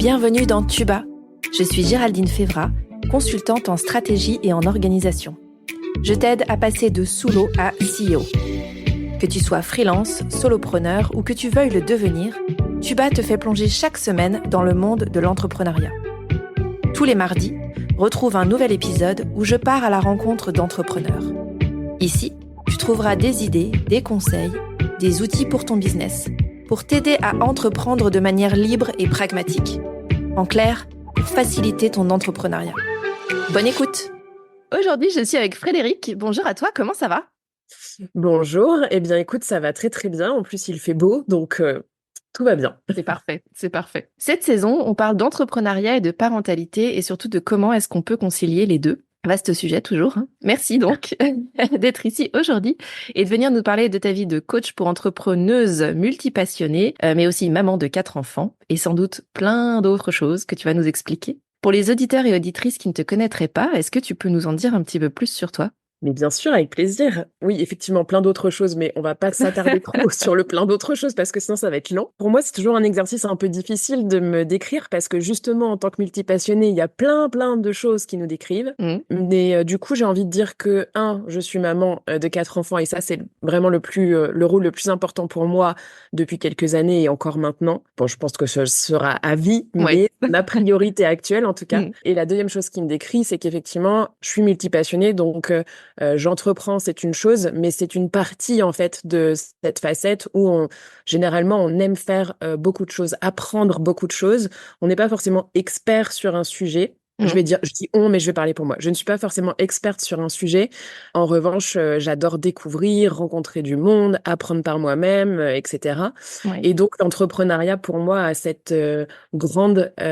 Bienvenue dans Tuba. Je suis Géraldine Févra, consultante en stratégie et en organisation. Je t'aide à passer de sous-l'eau à CEO. Que tu sois freelance, solopreneur ou que tu veuilles le devenir, Tuba te fait plonger chaque semaine dans le monde de l'entrepreneuriat. Tous les mardis, retrouve un nouvel épisode où je pars à la rencontre d'entrepreneurs. Ici, tu trouveras des idées, des conseils, des outils pour ton business, pour t'aider à entreprendre de manière libre et pragmatique. En clair, pour faciliter ton entrepreneuriat. Bonne écoute! Aujourd'hui, je suis avec Frédéric. Bonjour à toi, comment ça va? Bonjour, eh bien écoute, ça va très très bien. En plus, il fait beau, donc tout va bien. C'est parfait, c'est parfait. Cette saison, on parle d'entrepreneuriat et de parentalité et surtout de comment est-ce qu'on peut concilier les deux. Vaste sujet toujours. Merci donc d'être ici aujourd'hui et de venir nous parler de ta vie de coach pour entrepreneuse multipassionnée, mais aussi maman de 4 enfants et sans doute plein d'autres choses que tu vas nous expliquer. Pour les auditeurs et auditrices qui ne te connaîtraient pas, est-ce que tu peux nous en dire un petit peu plus sur toi ? Mais bien sûr, avec plaisir. Oui, effectivement, plein d'autres choses, mais on va pas s'attarder trop sur le plein d'autres choses parce que sinon ça va être long. Pour moi, c'est toujours un exercice un peu difficile de me décrire parce que justement, en tant que multipassionnée, il y a plein de choses qui nous décrivent. Mais du coup, j'ai envie de dire que, je suis maman de 4 enfants et ça, c'est vraiment le rôle le plus important pour moi depuis quelques années et encore maintenant. Bon, je pense que ce sera à vie, mais ma priorité actuelle en tout cas. Et la deuxième chose qui me décrit, c'est qu'effectivement, je suis multipassionnée, donc j'entreprends, c'est une chose, mais c'est une partie en fait de cette facette où généralement on aime faire beaucoup de choses, apprendre beaucoup de choses. On n'est pas forcément expert sur un sujet. Je dis on, mais je vais parler pour moi. Je ne suis pas forcément experte sur un sujet. En revanche, j'adore découvrir, rencontrer du monde, apprendre par moi-même, etc. Ouais. Et donc, l'entrepreneuriat, pour moi, a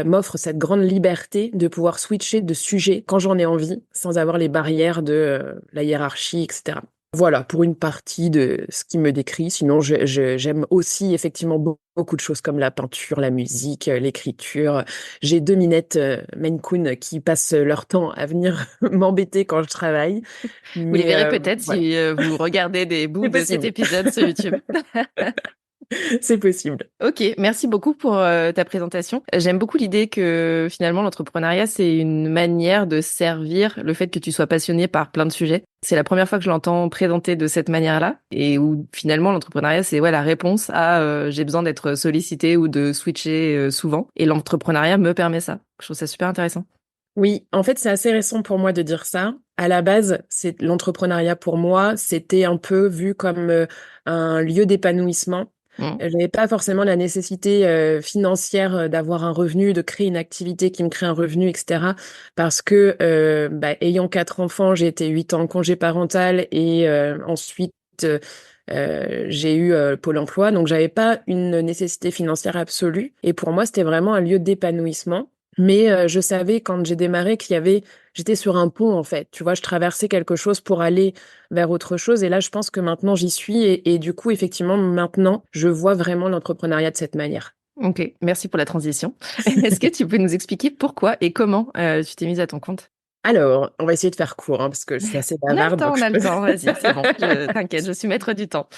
m'offre cette grande liberté de pouvoir switcher de sujet quand j'en ai envie, sans avoir les barrières de la hiérarchie, etc. Voilà, pour une partie de ce qui me décrit. Sinon, j'aime aussi effectivement beaucoup de choses comme la peinture, la musique, l'écriture. J'ai 2 minettes Maine Coon qui passent leur temps à venir m'embêter quand je travaille. Vous les Mais verrez peut-être voilà, si vous regardez des bouts c'est de cet possible. épisode sur YouTube. C'est possible. Ok, merci beaucoup pour ta présentation. J'aime beaucoup l'idée que finalement l'entrepreneuriat, c'est une manière de servir le fait que tu sois passionné par plein de sujets. C'est la première fois que je l'entends présenter de cette manière-là et où finalement l'entrepreneuriat, c'est la réponse à j'ai besoin d'être sollicité ou de switcher souvent. Et l'entrepreneuriat me permet ça. Je trouve ça super intéressant. Oui, en fait, c'est assez récent pour moi de dire ça. À la base, c'est l'entrepreneuriat pour moi, c'était un peu vu comme un lieu d'épanouissement. J'avais pas forcément la nécessité financière d'avoir un revenu, de créer une activité qui me crée un revenu, etc. Parce que ayant 4 enfants, j'ai été 8 ans en congé parental et ensuite j'ai eu Pôle emploi, donc j'avais pas une nécessité financière absolue. Et pour moi, c'était vraiment un lieu d'épanouissement. Mais je savais quand j'ai démarré j'étais sur un pont en fait. Tu vois, je traversais quelque chose pour aller vers autre chose. Et là, je pense que maintenant j'y suis. Et du coup, effectivement, maintenant, je vois vraiment l'entrepreneuriat de cette manière. Ok, merci pour la transition. Est-ce que tu peux nous expliquer pourquoi et comment tu t'es mise à ton compte? Alors, on va essayer de faire court, parce que je suis assez On a le bavarde, temps, donc on je a le peux. temps, vas-y, c'est bon. T'inquiète, je suis maître du temps.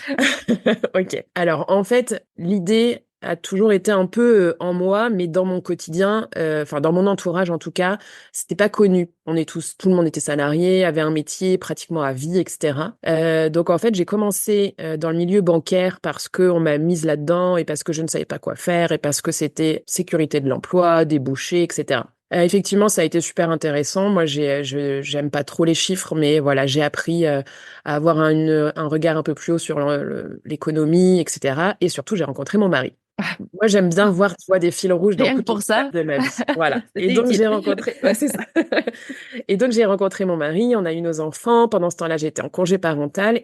Ok. Alors, en fait, l'idée a toujours été un peu en moi, mais dans mon quotidien, enfin dans mon entourage en tout cas, c'était pas connu. Tout le monde était salarié, avait un métier pratiquement à vie, etc. Donc en fait, j'ai commencé dans le milieu bancaire parce que on m'a mise là-dedans et parce que je ne savais pas quoi faire et parce que c'était sécurité de l'emploi, débouchés, etc. Effectivement, ça a été super intéressant. Moi, j'aime pas trop les chiffres, mais voilà, j'ai appris à avoir un regard un peu plus haut sur l'économie, etc. Et surtout, j'ai rencontré mon mari. Moi, j'aime bien voir, tu vois, des fils rouges dans Rien que toutes les pour étapes ça, de ma vie. Voilà. Et c'était donc, utile. j'ai rencontré, ouais, c'est ça. Et donc, j'ai rencontré mon mari, on a eu nos enfants. Pendant ce temps-là, j'étais en congé parental.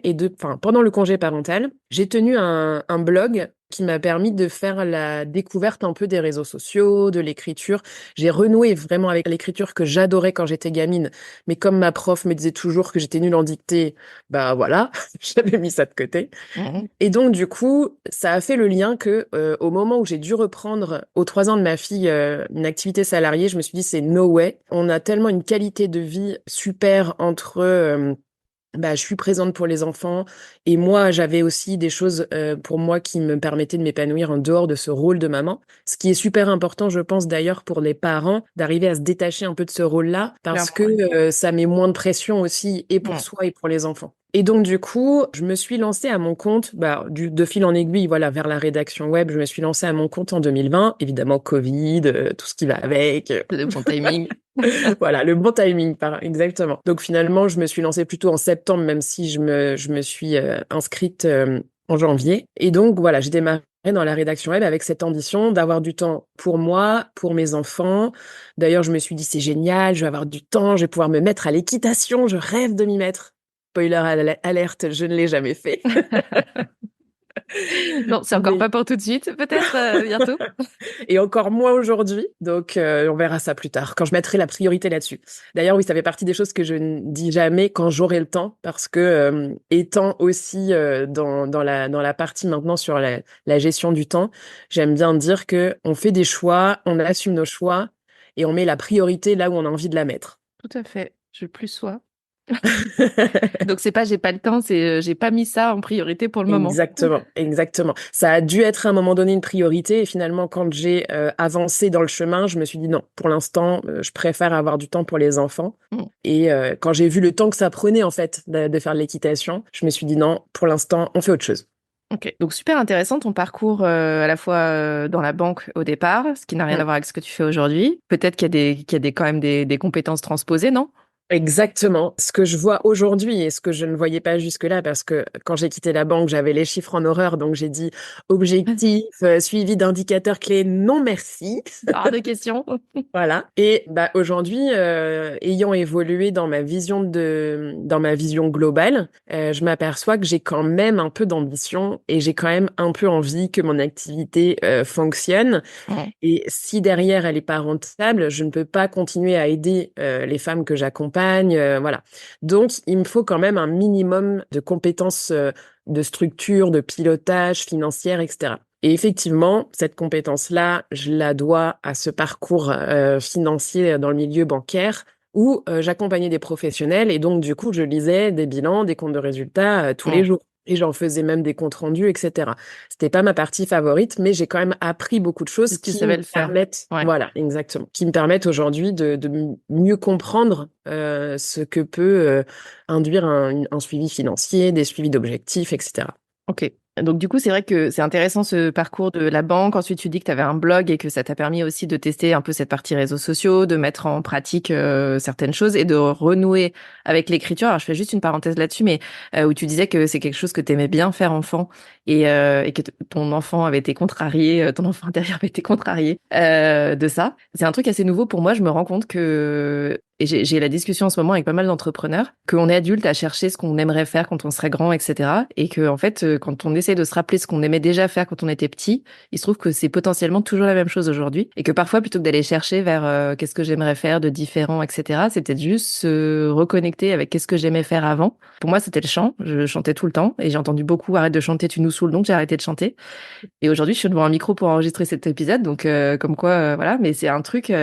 Pendant le congé parental, j'ai tenu un blog qui m'a permis de faire la découverte un peu des réseaux sociaux, de l'écriture. J'ai renoué vraiment avec l'écriture que j'adorais quand j'étais gamine. Mais comme ma prof me disait toujours que j'étais nulle en dictée, bah voilà, j'avais mis ça de côté. Mhm. Et donc, du coup, ça a fait le lien que, au moment où j'ai dû reprendre, aux 3 ans de ma fille, une activité salariée, je me suis dit, c'est no way. On a tellement une qualité de vie super entre bah, je suis présente pour les enfants et moi, j'avais aussi des choses, pour moi qui me permettaient de m'épanouir en dehors de ce rôle de maman. Ce qui est super important, je pense d'ailleurs pour les parents, d'arriver à se détacher un peu de ce rôle-là parce Clairement, ouais. que, ça met moins de pression aussi et pour Mm. soi et pour les enfants. Et donc du coup, je me suis lancée à mon compte, bah, de fil en aiguille, voilà, vers la rédaction web. Je me suis lancée à mon compte en 2020. Évidemment, Covid, tout ce qui va avec. C'est le bon timing. Voilà, le bon timing, exactement. Donc finalement, je me suis lancée plutôt en septembre, même si je me suis inscrite en janvier. Et donc voilà, j'ai démarré dans la rédaction web avec cette ambition d'avoir du temps pour moi, pour mes enfants. D'ailleurs, je me suis dit, c'est génial, je vais avoir du temps, je vais pouvoir me mettre à l'équitation, je rêve de m'y mettre. Spoiler alerte, je ne l'ai jamais fait. Non, c'est encore Mais- pas pour tout de suite. Peut-être bientôt. Et encore moins aujourd'hui. Donc, on verra ça plus tard, quand je mettrai la priorité là-dessus. D'ailleurs, oui, ça fait partie des choses que je ne dis jamais quand j'aurai le temps, parce que étant aussi dans la partie maintenant sur la gestion du temps, j'aime bien dire que on fait des choix, on assume nos choix et on met la priorité là où on a envie de la mettre. Tout à fait. Je plus sois. Donc c'est pas j'ai pas le temps, c'est j'ai pas mis ça en priorité pour le moment. Exactement, exactement. Ça a dû être à un moment donné une priorité et finalement, quand j'ai avancé dans le chemin, je me suis dit non, pour l'instant, je préfère avoir du temps pour les enfants. Mm. Et quand j'ai vu le temps que ça prenait en fait de faire de l'équitation, je me suis dit non, pour l'instant, on fait autre chose. Ok, donc super intéressant ton parcours à la fois dans la banque au départ, ce qui n'a rien Mm. à voir avec ce que tu fais aujourd'hui. Peut-être qu'il y a des, quand même des compétences transposées, non? Exactement. Ce que je vois aujourd'hui et ce que je ne voyais pas jusque-là, parce que quand j'ai quitté la banque, j'avais les chiffres en horreur, donc j'ai dit objectif, suivi d'indicateurs clés, non merci. Hors de question. Voilà. Et bah aujourd'hui, ayant évolué dans ma vision globale, je m'aperçois que j'ai quand même un peu d'ambition et j'ai quand même un peu envie que mon activité fonctionne. Mm. Et si derrière elle est pas rentable, je ne peux pas continuer à aider les femmes que j'accompagne. Voilà. Donc il me faut quand même un minimum de compétences de structure, de pilotage financière, etc. Et effectivement, cette compétence-là, je la dois à ce parcours financier dans le milieu bancaire où j'accompagnais des professionnels et donc du coup, je lisais des bilans, des comptes de résultats tous les Mm. jours. Et j'en faisais même des comptes rendus, etc. C'était pas ma partie favorite, mais j'ai quand même appris beaucoup de choses Si tu qui me savais le faire. permettent, Ouais. voilà, exactement, qui me permettent aujourd'hui de mieux comprendre ce que peut induire un suivi financier, des suivis d'objectifs, etc. Ok. Donc du coup, c'est vrai que c'est intéressant ce parcours de la banque. Ensuite, tu dis que tu avais un blog et que ça t'a permis aussi de tester un peu cette partie réseaux sociaux, de mettre en pratique certaines choses et de renouer avec l'écriture. Alors, je fais juste une parenthèse là-dessus, mais où tu disais que c'est quelque chose que tu aimais bien faire enfant et que ton enfant avait été contrarié, ton enfant intérieur avait été contrarié de ça. C'est un truc assez nouveau pour moi. Je me rends compte que et j'ai la discussion en ce moment avec pas mal d'entrepreneurs, qu'on est adulte à chercher ce qu'on aimerait faire quand on serait grand, etc. Et que, en fait, quand on essaie de se rappeler ce qu'on aimait déjà faire quand on était petit, il se trouve que c'est potentiellement toujours la même chose aujourd'hui. Et que parfois, plutôt que d'aller chercher vers qu'est-ce que j'aimerais faire de différent, etc., c'est peut-être juste se reconnecter avec qu'est-ce que j'aimais faire avant. Pour moi, c'était le chant. Je chantais tout le temps. Et j'ai entendu beaucoup arrête de chanter, tu nous saoules, donc j'ai arrêté de chanter. Et aujourd'hui, je suis devant un micro pour enregistrer cet épisode, donc comme quoi, voilà. Mais c'est un truc qui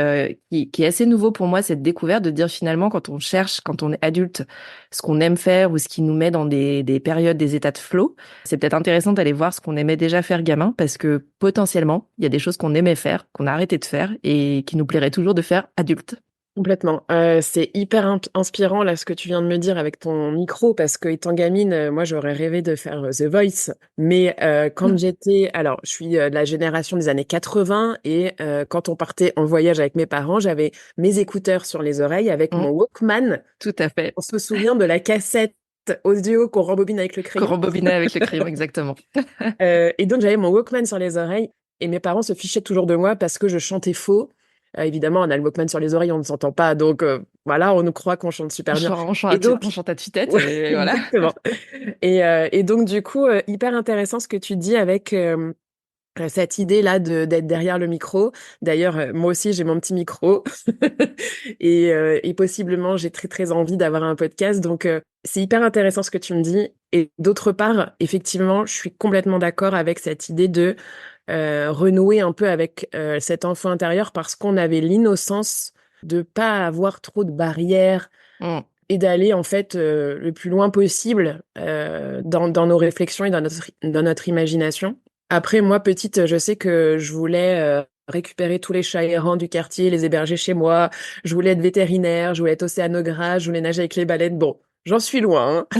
est assez nouveau pour moi, cette découverte de dire finalement, quand on cherche, quand on est adulte, ce qu'on aime faire ou ce qui nous met dans des périodes, des états de flow, c'est peut-être intéressant d'aller voir ce qu'on aimait déjà faire gamin, parce que potentiellement, il y a des choses qu'on aimait faire, qu'on a arrêté de faire et qui nous plairait toujours de faire adulte. Complètement. C'est hyper inspirant là ce que tu viens de me dire avec ton micro parce que étant gamine, moi j'aurais rêvé de faire The Voice, mais quand j'étais, alors je suis de la génération des années 80 et quand on partait en voyage avec mes parents, j'avais mes écouteurs sur les oreilles avec Mm, mon Walkman. tout à fait. On se souvient de la cassette audio qu'on rembobine avec le crayon. Qu'on rembobinait avec le crayon, exactement. Et donc j'avais mon Walkman sur les oreilles et mes parents se fichaient toujours de moi parce que je chantais faux. Évidemment, on a le Walkman sur les oreilles, on ne s'entend pas, donc voilà, on nous croit qu'on chante super bien. Et donc, On chante à tue-tête, ouais, et voilà. exactement. Et donc du coup, hyper intéressant ce que tu dis avec cette idée-là d'être derrière le micro. D'ailleurs, moi aussi, j'ai mon petit micro et possiblement, j'ai très très envie d'avoir un podcast. Donc, c'est hyper intéressant ce que tu me dis. Et d'autre part, effectivement, je suis complètement d'accord avec cette idée de renouer un peu avec cet enfant intérieur parce qu'on avait l'innocence de pas avoir trop de barrières, Mm. et d'aller en fait le plus loin possible dans nos réflexions et dans notre imagination. Après, moi, petite, je sais que je voulais récupérer tous les chats errants du quartier, les héberger chez moi. Je voulais être vétérinaire, je voulais être océanographe, je voulais nager avec les baleines. Bon, j'en suis loin, hein.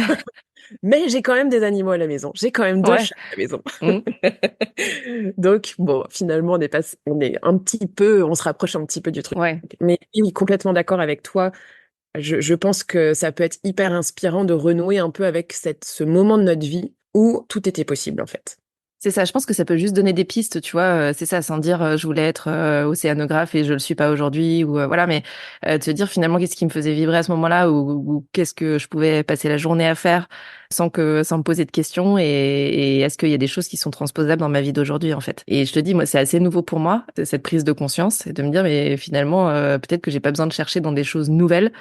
Mais j'ai quand même des animaux à la maison. J'ai quand même deux Ouais. chats à la maison. Mmh. Donc, bon, finalement, on est un petit peu, on se rapproche un petit peu du truc. Ouais. Mais oui, complètement d'accord avec toi. Je pense que ça peut être hyper inspirant de renouer un peu avec ce moment de notre vie où tout était possible, en fait. C'est ça, je pense que ça peut juste donner des pistes, tu vois. C'est ça, sans dire je voulais être océanographe et je le suis pas aujourd'hui, ou voilà, mais de se dire finalement qu'est-ce qui me faisait vibrer à ce moment-là, ou qu'est-ce que je pouvais passer la journée à faire sans me poser de questions, et est-ce qu'il y a des choses qui sont transposables dans ma vie d'aujourd'hui, en fait. Et je te dis, moi, c'est assez nouveau pour moi, cette prise de conscience, et de me dire, mais finalement, peut-être que j'ai pas besoin de chercher dans des choses nouvelles.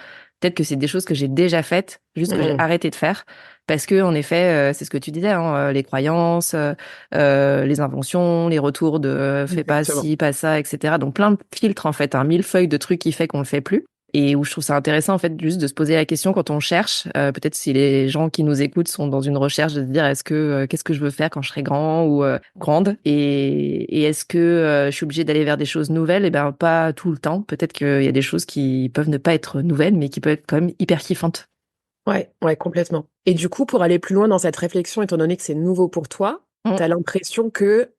Peut-être que c'est des choses que j'ai déjà faites, juste que j'ai Mmh, arrêté de faire. Parce que, en effet, c'est ce que tu disais, hein, les croyances, les inventions, les retours de fais pas exactement. ci, pas ça, etc. Donc plein de filtres, en fait, un millefeuille de trucs qui fait qu'on le fait plus. Et où je trouve ça intéressant, en fait, juste de se poser la question quand on cherche, peut-être si les gens qui nous écoutent sont dans une recherche, de se dire est-ce que qu'est-ce que je veux faire quand je serai grand ou grande, et est-ce que je suis obligée d'aller vers des choses nouvelles? Eh ben pas tout le temps. Peut-être qu'il y a des choses qui peuvent ne pas être nouvelles, mais qui peuvent être quand même hyper kiffantes. Ouais, ouais, complètement. Et du coup, pour aller plus loin dans cette réflexion, étant donné que c'est nouveau pour toi, Mm. tu as l'impression que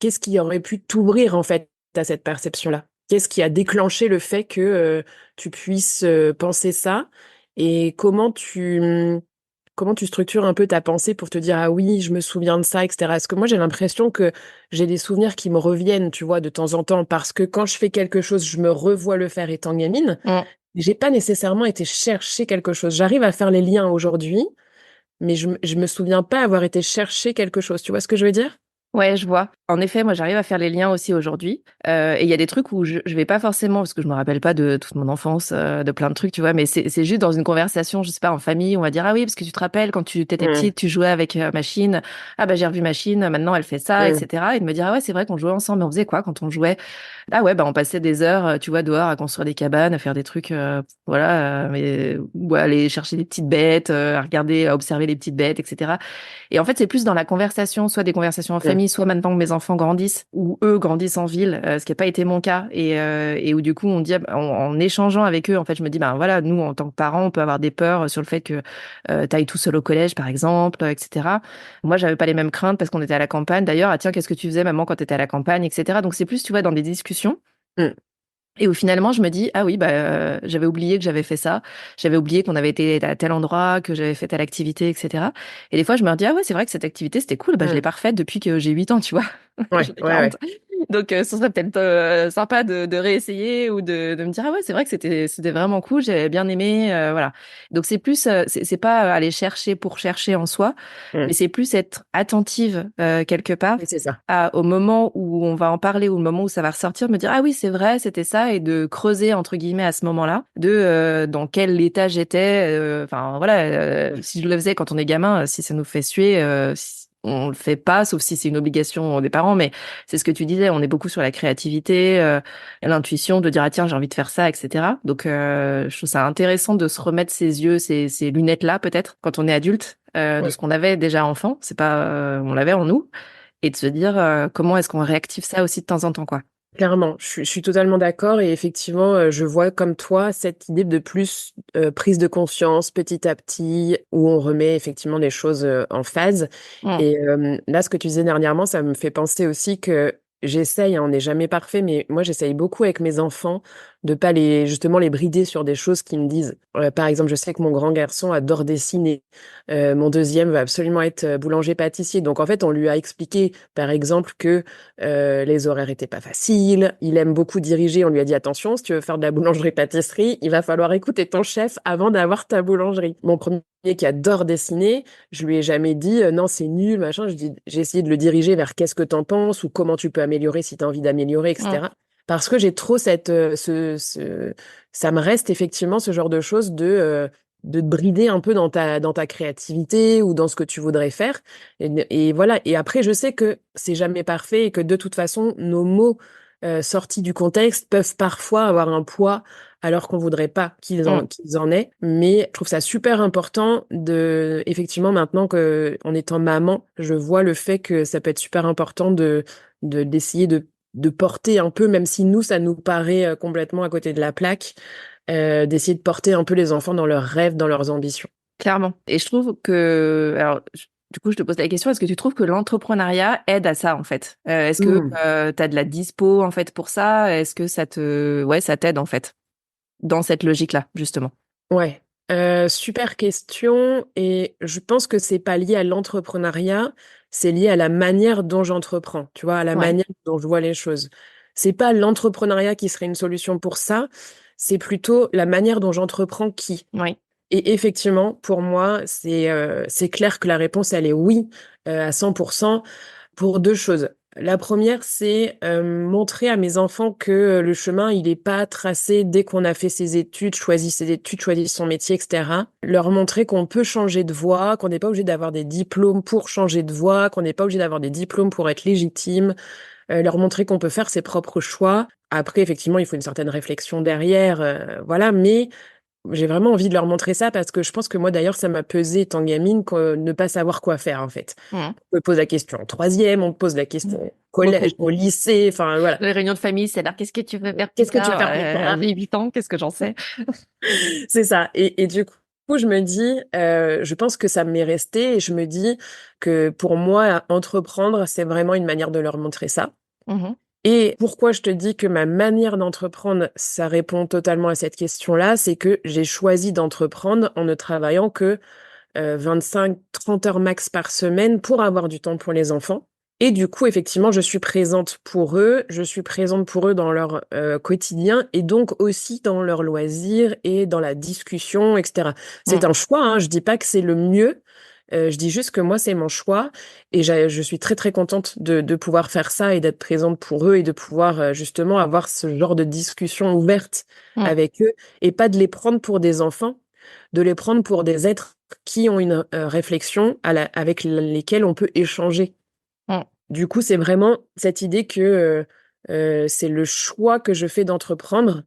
qu'est-ce qui aurait pu t'ouvrir en fait à cette perception-là? Qu'est-ce qui a déclenché le fait que tu puisses penser ça? Et comment tu structures un peu ta pensée pour te dire ah oui, je me souviens de ça, etc. Parce que moi, j'ai l'impression que j'ai des souvenirs qui me reviennent, tu vois, de temps en temps, parce que quand je fais quelque chose, je me revois le faire étant gamine. Mm. J'ai pas nécessairement été chercher quelque chose. J'arrive à faire les liens aujourd'hui, mais je me souviens pas avoir été chercher quelque chose. Tu vois ce que je veux dire? Ouais, je vois. En effet, moi, j'arrive à faire les liens aussi aujourd'hui. Et il y a des trucs où je vais pas forcément, parce que je me rappelle pas de toute mon enfance, de plein de trucs, tu vois, mais c'est juste dans une conversation, je sais pas, en famille, on va dire, ah oui, parce que tu te rappelles, quand tu étais Mmh, petite, tu jouais avec Machine. Ah bah, j'ai revu Machine, maintenant elle fait ça, mmh, etc. Et de me dire, ah ouais, c'est vrai qu'on jouait ensemble, mais on faisait quoi quand on jouait? Ah ouais, bah, on passait des heures, tu vois, dehors à construire des cabanes, à faire des trucs, voilà, mais, ou à aller chercher des petites bêtes, à regarder, à observer les petites bêtes, etc. Et en fait, c'est plus dans la conversation, soit des conversations en mmh. famille, soit maintenant que mes enfants grandissent, ou eux grandissent en ville, ce qui n'a pas été mon cas, et où du coup, on dit, en échangeant avec eux, en fait, je me dis, ben voilà, nous, en tant que parents, on peut avoir des peurs sur le fait que tu ailles tout seul au collège, par exemple, etc. Moi, j'avais pas les mêmes craintes parce qu'on était à la campagne. D'ailleurs, ah tiens, qu'est-ce que tu faisais, maman, quand tu étais à la campagne, etc. Donc, c'est plus, tu vois, dans des discussions. Mmh. Et où finalement, je me dis, ah oui, bah, j'avais oublié que j'avais fait ça. J'avais oublié qu'on avait été à tel endroit, que j'avais fait telle activité, etc. Et des fois, je me dis, ah ouais, c'est vrai que cette activité, c'était cool. Bah, je l'ai Mmh. pas refaite depuis que j'ai 8 ans, tu vois. Ouais, J'en ai ouais, 40. ouais. Donc, ce serait peut-être sympa de réessayer, ou de me dire, ah ouais, c'est vrai que c'était vraiment cool, j'avais bien aimé, voilà. Donc, c'est plus, c'est pas aller chercher pour chercher en soi, Mmh. mais c'est plus être attentive quelque part Oui, c'est ça. au moment où on va en parler, ou le moment où ça va ressortir, me dire, ah oui, c'est vrai, c'était ça, et de creuser, entre guillemets, à ce moment-là, dans quel état j'étais, enfin, voilà, si je le faisais quand on est gamin, si ça nous fait suer, on le fait pas, sauf si c'est une obligation des parents, mais c'est ce que tu disais, on est beaucoup sur la créativité, l'intuition, de dire, ah tiens, j'ai envie de faire ça, etc. Donc, je trouve ça intéressant de se remettre ces yeux, ces lunettes-là, peut-être, quand on est adulte, de Ouais. ce qu'on avait déjà enfant, c'est pas, on l'avait en nous, et de se dire comment est-ce qu'on réactive ça aussi de temps en temps, quoi. Clairement, je suis totalement d'accord et effectivement, je vois comme toi cette idée de plus prise de conscience petit à petit où on remet effectivement les choses en phase. Mm. Et là, ce que tu disais dernièrement, ça me fait penser aussi que j'essaye, hein, on n'est jamais parfait, mais moi j'essaye beaucoup avec mes enfants de pas justement les brider sur des choses qui me disent. Par exemple, je sais que mon grand garçon adore dessiner. Mon deuxième va absolument être boulanger-pâtissier. Donc en fait, on lui a expliqué, par exemple, que les horaires étaient pas faciles. Il aime beaucoup diriger. On lui a dit attention, si tu veux faire de la boulangerie-pâtisserie, il va falloir écouter ton chef avant d'avoir ta boulangerie. Mon premier qui adore dessiner, je lui ai jamais dit non, c'est nul, machin. J'ai essayé de le diriger vers qu'est-ce que t'en penses ou comment tu peux améliorer si tu as envie d'améliorer, Mm. etc. Parce que j'ai trop ça me reste effectivement ce genre de choses de te brider un peu dans ta créativité ou dans ce que tu voudrais faire. Et voilà. Et après, je sais que c'est jamais parfait et que de toute façon, nos mots sortis du contexte peuvent parfois avoir un poids alors qu'on voudrait pas Mm. qu'ils en aient. Mais je trouve ça super important effectivement, maintenant que, en étant maman, je vois le fait que ça peut être super important d'essayer de porter un peu, même si nous, ça nous paraît complètement à côté de la plaque, d'essayer de porter un peu les enfants dans leurs rêves, dans leurs ambitions. Clairement. Et je trouve que, alors, du coup, je te pose la question, est-ce que tu trouves que l'entrepreneuriat aide à ça, en fait? Est-ce que Hmm. tu as de la dispo, en fait, pour ça? Est-ce que ouais, ça t'aide, en fait, dans cette logique-là, justement? Ouais, super question. Et je pense que c'est pas lié à l'entrepreneuriat, c'est lié à la manière dont j'entreprends, tu vois, à la Ouais, manière dont je vois les choses. C'est pas l'entrepreneuriat qui serait une solution pour ça, c'est plutôt la manière dont j'entreprends qui. oui, Et effectivement, pour moi, c'est clair que la réponse, elle est oui, à 100% pour deux choses. La première, c'est montrer à mes enfants que le chemin, il n'est pas tracé dès qu'on a fait ses études, choisi son métier, etc. Leur montrer qu'on peut changer de voie, qu'on n'est pas obligé d'avoir des diplômes pour changer de voie, qu'on n'est pas obligé d'avoir des diplômes pour être légitime. Leur montrer qu'on peut faire ses propres choix. Après, effectivement, il faut une certaine réflexion derrière, voilà, mais j'ai vraiment envie de leur montrer ça parce que je pense que moi, d'ailleurs, ça m'a pesé étant gamine ne pas savoir quoi faire, en fait. mm, On me pose la question en troisième, on me pose la question au beaucoup. collège, au lycée, enfin, voilà. Les réunions de famille, c'est là, qu'est-ce que tu veux faire plus Qu'est-ce que tu veux tard? faire plus tard? J'ai 8 ans, qu'est-ce que j'en sais? C'est ça. Et du coup, je me dis, je pense que ça m'est resté et je me dis que pour moi, entreprendre, c'est vraiment une manière de leur montrer ça. Mhm. Et pourquoi je te dis que ma manière d'entreprendre, ça répond totalement à cette question-là, c'est que j'ai choisi d'entreprendre en ne travaillant que 25-30 heures max par semaine pour avoir du temps pour les enfants. Et du coup, effectivement, je suis présente pour eux dans leur quotidien et donc aussi dans leurs loisirs et dans la discussion, etc. C'est Mm. un choix, hein, je dis pas que c'est le mieux, je dis juste que moi, c'est mon choix et je suis très, très contente de pouvoir faire ça et d'être présente pour eux et de pouvoir justement avoir ce genre de discussion ouverte Mm. avec eux et pas de les prendre pour des enfants, de les prendre pour des êtres qui ont une réflexion avec lesquels on peut échanger. Mm. Du coup, c'est vraiment cette idée que c'est le choix que je fais d'entreprendre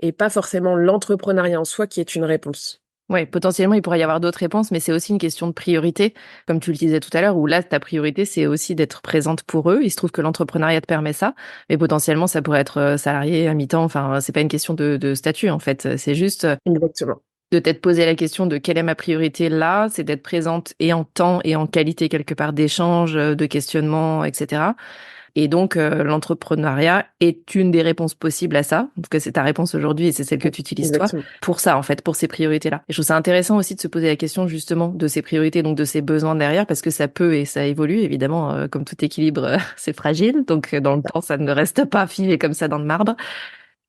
et pas forcément l'entrepreneuriat en soi qui est une réponse. Ouais, potentiellement, il pourrait y avoir d'autres réponses, mais c'est aussi une question de priorité, comme tu le disais tout à l'heure, où là, ta priorité, c'est aussi d'être présente pour eux. Il se trouve que l'entrepreneuriat te permet ça, mais potentiellement, ça pourrait être salarié à mi-temps. Enfin, c'est pas une question de statut, en fait. C'est juste Exactement. de t'être posé la question de quelle est ma priorité là, c'est d'être présente et en temps et en qualité quelque part d'échange, de questionnement, etc. Et donc, l'entrepreneuriat est une des réponses possibles à ça. En tout cas, c'est ta réponse aujourd'hui et c'est celle que tu utilises toi Exactement. pour ça, en fait, pour ces priorités-là. Et je trouve ça intéressant aussi de se poser la question justement de ces priorités, donc de ces besoins derrière, parce que ça peut et ça évolue, évidemment, comme tout équilibre, c'est fragile. Donc, dans le temps, ça ne reste pas finé comme ça dans le marbre.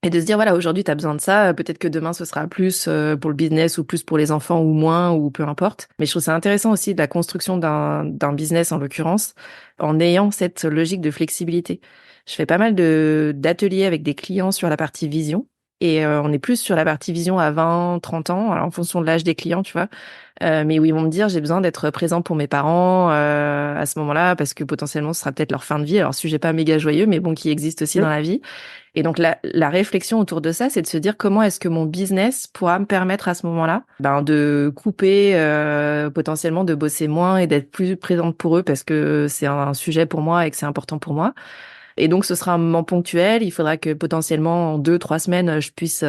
Et de se dire, voilà, aujourd'hui, tu as besoin de ça. Peut-être que demain, ce sera plus pour le business ou plus pour les enfants ou moins ou peu importe. Mais je trouve ça intéressant aussi de la construction d'un business, en l'occurrence, en ayant cette logique de flexibilité. Je fais pas mal d'ateliers avec des clients sur la partie vision. Et on est plus sur la partie vision à 20, 30 ans, alors en fonction de l'âge des clients, tu vois. Mais où ils vont me dire, j'ai besoin d'être présent pour mes parents à ce moment-là, parce que potentiellement, ce sera peut-être leur fin de vie. Alors, sujet pas méga joyeux, mais bon, qui existe aussi Mm. dans la vie. Et donc la réflexion autour de ça, c'est de se dire comment est-ce que mon business pourra me permettre à ce moment-là, ben, de couper, potentiellement de bosser moins et d'être plus présente pour eux parce que c'est un sujet pour moi et que c'est important pour moi. Et donc ce sera un moment ponctuel. Il faudra que potentiellement en 2, 3 semaines, je puisse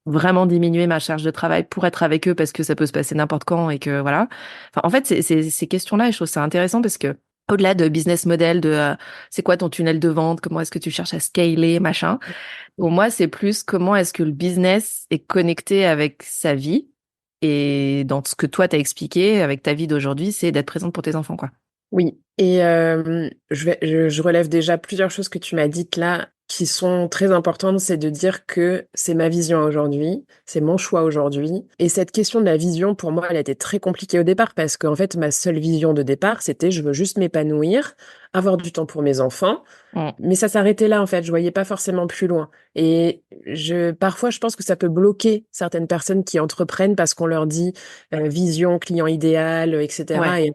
vraiment diminuer ma charge de travail pour être avec eux parce que ça peut se passer n'importe quand et que voilà. Enfin, en fait, ces questions-là, et je trouve ça intéressant parce que au-delà de business model, de c'est quoi ton tunnel de vente, comment est-ce que tu cherches à scaler, machin. Pour moi, c'est plus comment est-ce que le business est connecté avec sa vie. Et dans ce que toi t'as expliqué avec ta vie d'aujourd'hui, c'est d'être présente pour tes enfants, quoi. Oui, et je relève déjà plusieurs choses que tu m'as dites là qui sont très importantes, c'est de dire que c'est ma vision aujourd'hui, c'est mon choix aujourd'hui. Et cette question de la vision, pour moi, elle a été très compliquée au départ parce qu'en fait, ma seule vision de départ, c'était je veux juste m'épanouir, avoir du temps pour mes enfants. Mm. Mais ça s'arrêtait là, en fait. Je voyais pas forcément plus loin. Et parfois, je pense que ça peut bloquer certaines personnes qui entreprennent parce qu'on leur dit vision, client idéal, Ouais. etc.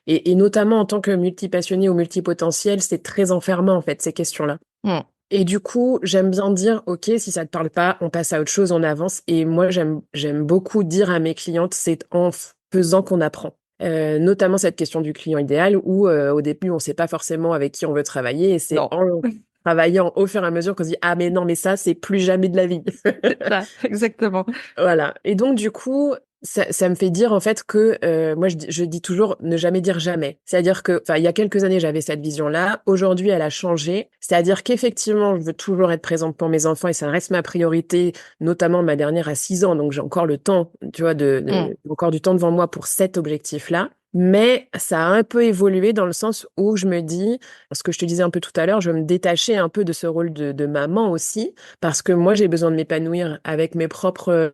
Et notamment en tant que multipassionné ou multipotentiel, c'est très enfermant, en fait, ces questions-là. Mm. Et du coup, j'aime bien dire, OK, si ça te parle pas, on passe à autre chose, on avance. Et moi, j'aime beaucoup dire à mes clientes, c'est en faisant qu'on apprend. Notamment cette question du client idéal où au début, on sait pas forcément avec qui on veut travailler et c'est Non, en travaillant au fur et à mesure qu'on se dit, ah, mais non, mais ça, c'est plus jamais de la vie. c'est ça, exactement. Voilà. Et donc, du coup, ça me fait dire en fait que moi, je dis toujours ne jamais dire jamais. C'est-à-dire que, enfin, il y a quelques années, j'avais cette vision-là. Aujourd'hui, elle a changé. C'est-à-dire qu'effectivement, je veux toujours être présente pour mes enfants et ça reste ma priorité, notamment ma dernière à 6 ans. Donc, j'ai encore le temps, tu vois, Mm. encore du temps devant moi pour cet objectif-là. Mais ça a un peu évolué dans le sens où je me dis, ce que je te disais un peu tout à l'heure, je veux me détacher un peu de ce rôle de maman aussi parce que moi, j'ai besoin de m'épanouir avec mes propres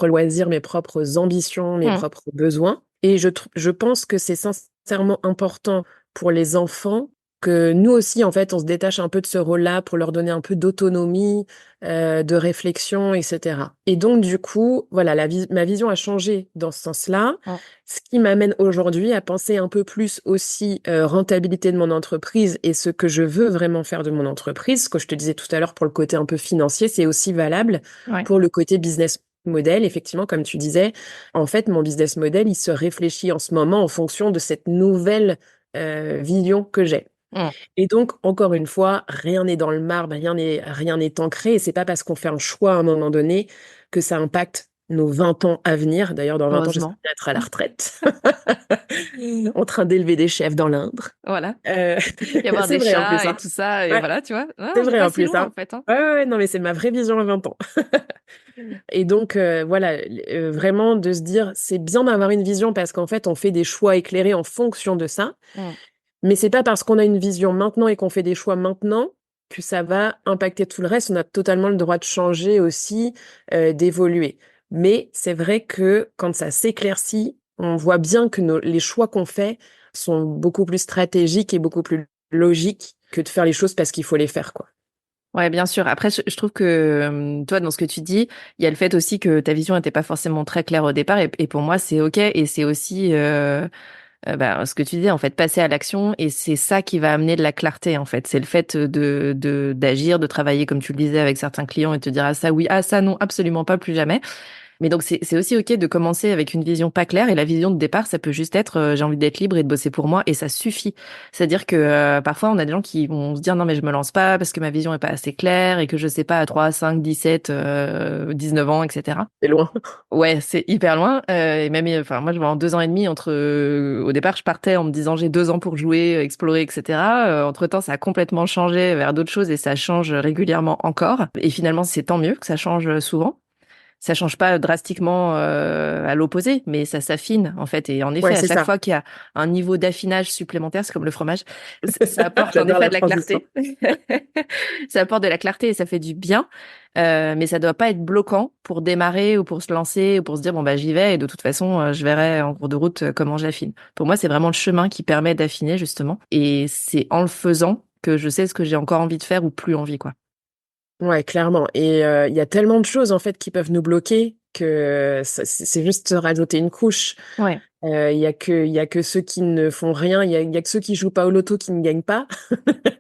loisirs, mes propres ambitions, mes Mm. propres besoins. Et je pense que c'est sincèrement important pour les enfants que nous aussi, en fait, on se détache un peu de ce rôle-là pour leur donner un peu d'autonomie, de réflexion, etc. Et donc, du coup, voilà, ma vision a changé dans ce sens-là. Mm. Ce qui m'amène aujourd'hui à penser un peu plus aussi rentabilité de mon entreprise et ce que je veux vraiment faire de mon entreprise. Ce que je te disais tout à l'heure pour le côté un peu financier, c'est aussi valable Ouais. pour le côté business model. Effectivement, comme tu disais, en fait, mon business model, il se réfléchit en ce moment en fonction de cette nouvelle vision que j'ai. Mm. Et donc, encore une fois, rien n'est dans le marbre, rien n'est ancré. Et c'est pas parce qu'on fait un choix à un moment donné que ça impacte nos 20 ans à venir. D'ailleurs, dans 20 ans, j'espère Heureusement. bien être à la retraite, en train d'élever des chefs dans l'Indre. Voilà. Euh, Y avoir c'est des vrai en plus, chats et hein. tout ça, et Ouais, voilà, tu vois. Ah, c'est on n'est vrai pas en si plus, loin, en hein. fait, hein. Ouais, ouais, ouais, non, mais c'est ma vraie vision à 20 ans. Et donc, voilà, vraiment de se dire, c'est bien d'avoir une vision parce qu'en fait, on fait des choix éclairés en fonction de ça. Mm. Mais c'est pas parce qu'on a une vision maintenant et qu'on fait des choix maintenant que ça va impacter tout le reste. On a totalement le droit de changer aussi, d'évoluer. Mais c'est vrai que quand ça s'éclaircit, on voit bien que les choix qu'on fait sont beaucoup plus stratégiques et beaucoup plus logiques que de faire les choses parce qu'il faut les faire, quoi. Ouais, bien sûr. Après, je trouve que toi, dans ce que tu dis, il y a le fait aussi que ta vision n'était pas forcément très claire au départ, et pour moi, c'est OK. Et c'est aussi bah, ce que tu disais, en fait, passer à l'action, et c'est ça qui va amener de la clarté, en fait. C'est le fait d'agir, de travailler, comme tu le disais, avec certains clients et te dire, ah ça oui, ah ça non, absolument pas, plus jamais. Mais donc, c'est aussi OK de commencer avec une vision pas claire. Et la vision de départ, ça peut juste être j'ai envie d'être libre et de bosser pour moi. Et ça suffit. C'est-à-dire que parfois, on a des gens qui vont se dire non, mais je me lance pas parce que ma vision est pas assez claire et que je sais pas à 3, 5, 17, 19 ans, etc. C'est loin. Ouais, c'est hyper loin. Et même, enfin, moi, je vois en 2 ans et demi entre. Au départ, je partais en me disant j'ai 2 ans pour jouer, explorer, etc. Entre-temps, ça a complètement changé vers d'autres choses et ça change régulièrement encore. Et finalement, c'est tant mieux que ça change souvent. Ça change pas drastiquement à l'opposé, mais ça s'affine en fait. Et en effet, Ouais, à c'est chaque ça. fois qu'il y a un niveau d'affinage supplémentaire, c'est comme le fromage, ça apporte en J'adore effet la de la transition. clarté. Ça apporte de la clarté et ça fait du bien. Mais ça doit pas être bloquant pour démarrer ou pour se lancer ou pour se dire bon bah j'y vais et de toute façon je verrai en cours de route comment j'affine. Pour moi, c'est vraiment le chemin qui permet d'affiner justement. Et c'est en le faisant que je sais ce que j'ai encore envie de faire ou plus envie quoi. Ouais, clairement. Et il y a tellement de choses en fait qui peuvent nous bloquer que c'est juste se rajouter une couche. Ouais. Il y a que ceux qui ne font rien, il y a que ceux qui jouent pas au loto qui ne gagnent pas.